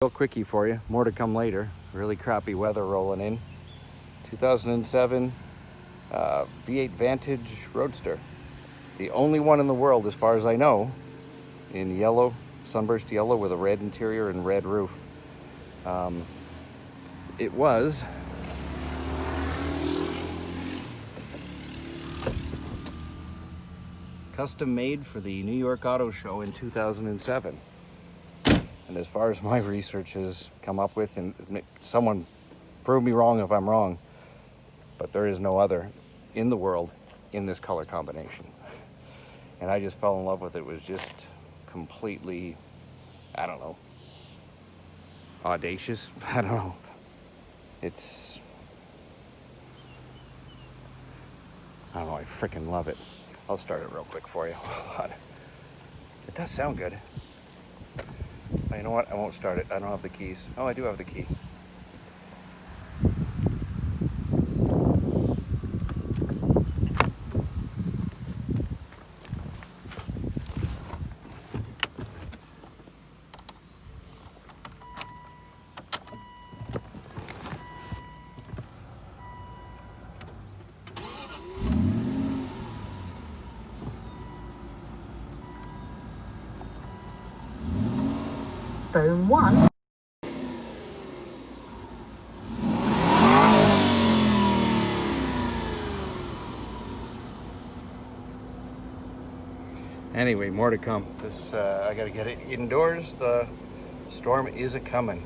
Real quickie for you, more to come later. Really crappy weather rolling in. 2007 V8 Vantage Roadster. The only one in the world, as far as I know, in yellow, sunburst yellow with a red interior and red roof. It was custom made for the New York Auto Show in 2007. And as far as my research has come up with, and someone prove me wrong if I'm wrong, but there is no other in the world in this color combination. And I just fell in love with it. It was just completely, I don't know, audacious. I don't know. I don't know, I freaking love it. I'll start it real quick for you. Hold on. It does sound good. Oh, you know what? I won't start it. I don't have the keys. Oh, I do have the key. Phone 1. Anyway, more to come. I gotta get it indoors. The storm is a-coming.